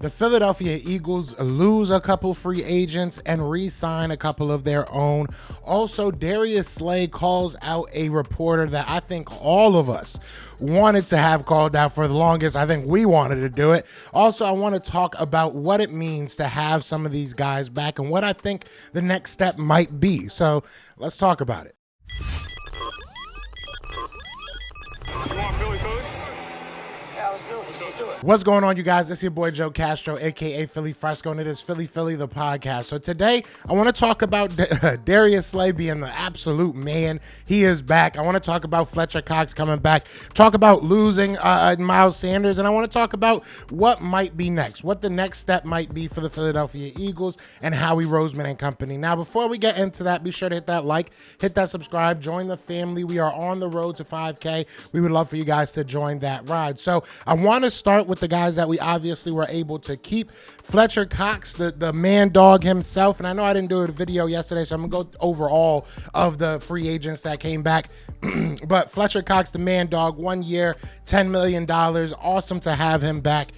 The Philadelphia Eagles lose a couple free agents and re-sign a couple of their own. Also, Darius Slay calls out a reporter that I think all of us wanted to have called out for the longest. I think we wanted to do it. Also, I want to talk about what it means to have some of these guys back and what I think the next step might be. So let's talk about it. You want Philly? Yeah, let's do it. What's going on, you guys? It's your boy Joe Castro, aka Philly Fresco, and it is Philly the podcast. So today I want to talk about Darius Slay being the absolute man. He is back. I want to talk about Fletcher Cox coming back, talk about losing Miles Sanders, and I want to talk about what might be next, what the next step might be for the Philadelphia Eagles and Howie Roseman and company. Now, before we get into that, be sure to hit that like, hit that subscribe, join the family. We are on the road to 5K. We would love for you guys to join that ride. So I want to start with the guys that we obviously were able to keep. Fletcher Cox, the man dog himself, and I know I didn't do a video yesterday, so I'm gonna go over all of the free agents that came back. But Fletcher Cox, the man dog, 1 year, $10 million. Awesome to have him back.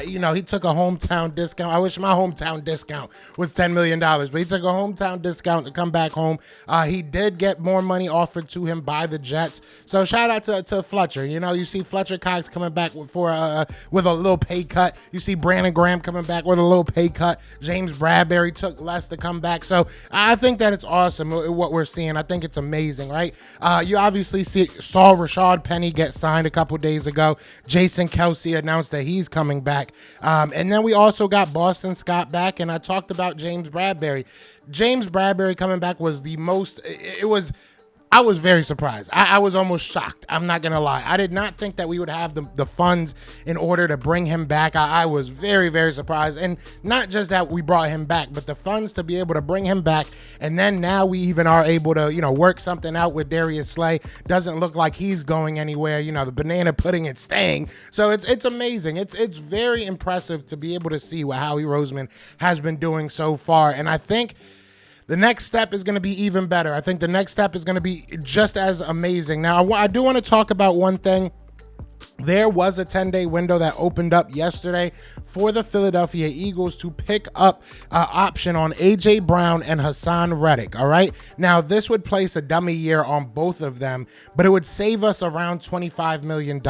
He took a hometown discount. I wish my hometown discount was $10 million, but he took a hometown discount to come back home. He did get more money offered to him by the Jets. So shout out to Fletcher. You see Fletcher Cox coming back with a little pay cut. You see Brandon Graham coming back with a little pay cut. James Bradbury took less to come back. So I think that it's awesome what we're seeing. I think it's amazing, right? You obviously saw Rashad Penny get signed a couple days ago. Jason Kelsey announced that he's coming back. And then we also got Boston Scott back, and I talked about James Bradbury. James Bradbury coming back was I was very surprised. I was almost shocked. I'm not going to lie. I did not think that we would have the funds in order to bring him back. I was very, very surprised. And not just that we brought him back, but the funds to be able to bring him back. And then now we even are able to, work something out with Darius Slay. Doesn't look like he's going anywhere. The banana pudding is staying. So it's amazing. It's very impressive to be able to see what Howie Roseman has been doing so far. And I think the next step is going to be even better. I think the next step is going to be just as amazing. Now, I do want to talk about one thing. There was a 10-day window that opened up yesterday for the Philadelphia Eagles to pick up an option on A.J. Brown and Hassan Reddick, all right? Now, this would place a dummy year on both of them, but it would save us around $25 million.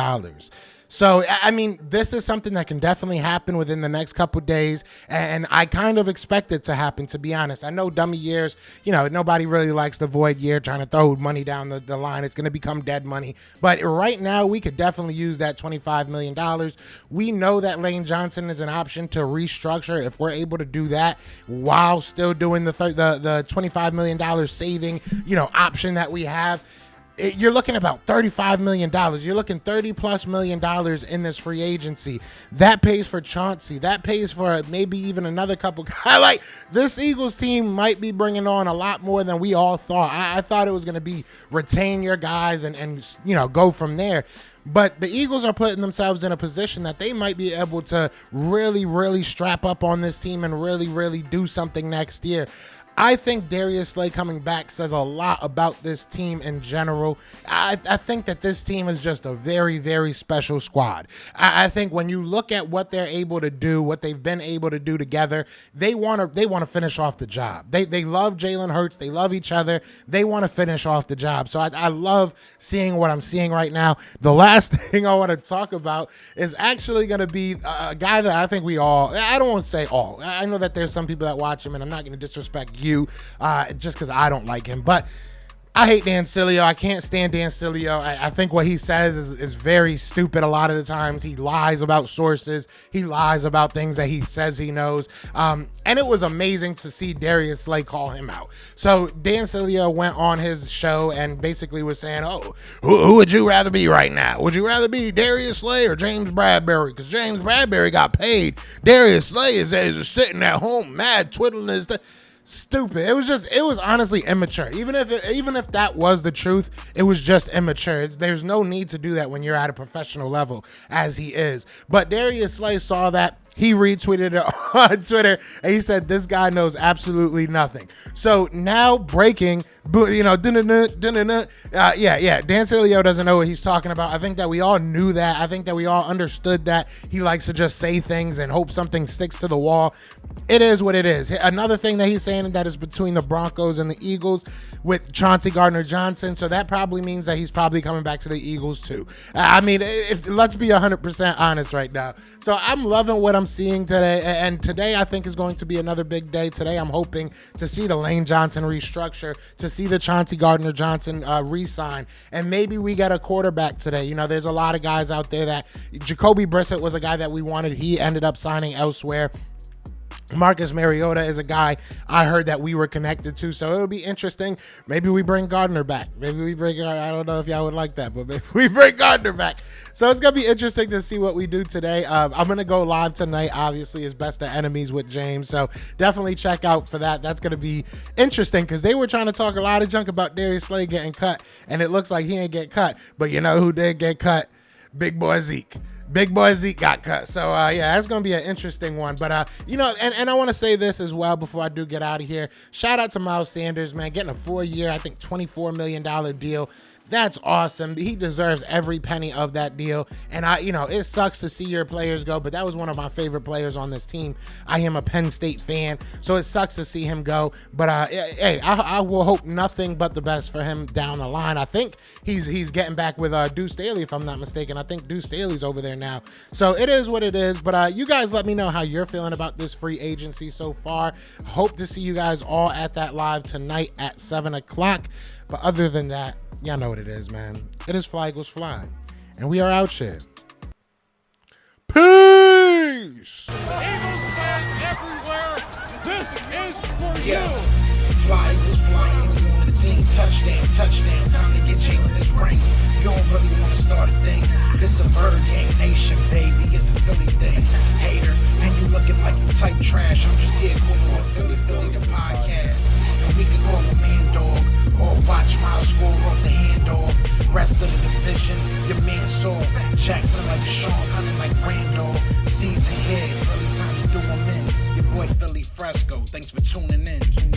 So, I mean, this is something that can definitely happen within the next couple days, and I kind of expect it to happen, to be honest. I know dummy years, nobody really likes the void year, trying to throw money down the line. It's going to become dead money. But right now, we could definitely use that $25 million. We know that Lane Johnson is an option to restructure if we're able to do that while still doing the $25 million saving, option that we have. You're looking about $35 million. You're looking $30+ million in this free agency. That pays for Chauncey. That pays for maybe even another couple guys. Like, this Eagles team might be bringing on a lot more than we all thought. I thought it was going to be retain your guys and go from there. But the Eagles are putting themselves in a position that they might be able to really, really strap up on this team and really, really do something next year. I think Darius Slay coming back says a lot about this team in general. I think that this team is just a very, very special squad. I think when you look at what they're able to do, what they've been able to do together, they want to finish off the job. They love Jalen Hurts. They love each other. They want to finish off the job. So I love seeing what I'm seeing right now. The last thing I want to talk about is actually going to be a guy that I think I don't want to say all. I know that there's some people that watch him, and I'm not going to disrespect you just because I don't like him, but I hate Dan Sileo. I can't stand Dan Sileo. I think what he says is very stupid a lot of the times. He lies about sources. He lies about things that he says he knows. And it was amazing to see Darius Slay call him out. So Dan Sileo went on his show and basically was saying, who would you rather be right now? Would you rather be Darius Slay or James Bradbury? Because James Bradbury got paid. Darius Slay is sitting at home mad twiddling his stupid. It was honestly immature. Even if that was the truth, it was just immature. There's no need to do that when you're at a professional level as he is. But Darius Slay saw that He retweeted it on Twitter, and he said, this guy knows absolutely nothing. So now breaking, Dan Sileo doesn't know what he's talking about. I think that we all knew that. I think that we all understood that he likes to just say things and hope something sticks to the wall. It is what it is. Another thing that he's saying that is between the Broncos and the Eagles with Chauncey Gardner-Johnson. So that probably means that he's probably coming back to the Eagles too. I mean, let's be 100% honest right now. So I'm loving what I'm seeing today. And today I think is going to be another big day. Today I'm hoping to see the Lane Johnson restructure, to see the Chauncey Gardner-Johnson re-sign. And maybe we get a quarterback today. You know, there's a lot of guys out there that Jacoby Brissett was a guy that we wanted. He ended up signing elsewhere. Marcus Mariota is a guy I heard that we were connected to, so it'll be interesting. Maybe we bring Gardner back. Maybe we bring, I don't know if y'all would like that, but maybe we bring Gardner back. So it's going to be interesting to see what we do today. I'm going to go live tonight, obviously, as Best of Enemies with James, so definitely check out for that. That's going to be interesting because they were trying to talk a lot of junk about Darius Slay getting cut, and it looks like he ain't get cut. But you know who did get cut? Big boy Zeke. Big boy Zeke got cut. So, yeah, that's going to be an interesting one. But, you know, and I want to say this as well before I do get out of here. Shout out to Miles Sanders, man, getting a 4-year, I think $24 million deal. That's awesome. He deserves every penny of that deal. And it sucks to see your players go, but that was one of my favorite players on this team. I am a Penn State fan, so it sucks to see him go. But hey, I will hope nothing but the best for him down the line. I think he's getting back with Deuce Staley, if I'm not mistaken. I think Deuce Staley's over there now. So it is what it is. But you guys let me know how you're feeling about this free agency so far. Hope to see you guys all at that live tonight at 7 o'clock. But other than that, y'all know what it is, man. It is Fly Eagles Fly. And we are out here. Peace! Eagles fans everywhere, this is for you. Fly Eagles flying on the team. Touchdown. Time to get Jalen this ring. You don't really want to start a thing. This a Bird Gang Nation, baby. It's a Philly thing. Hater, and you looking like you type trash. I'm just here calling on Philly the podcast. And we can call a man dog. Or watch Miles score off the handoff. Rest of the division, your man saw Jackson like Sean, hunting like Randall. Season here, early time to do them in. Your boy Philly Fresco, thanks for tuning in.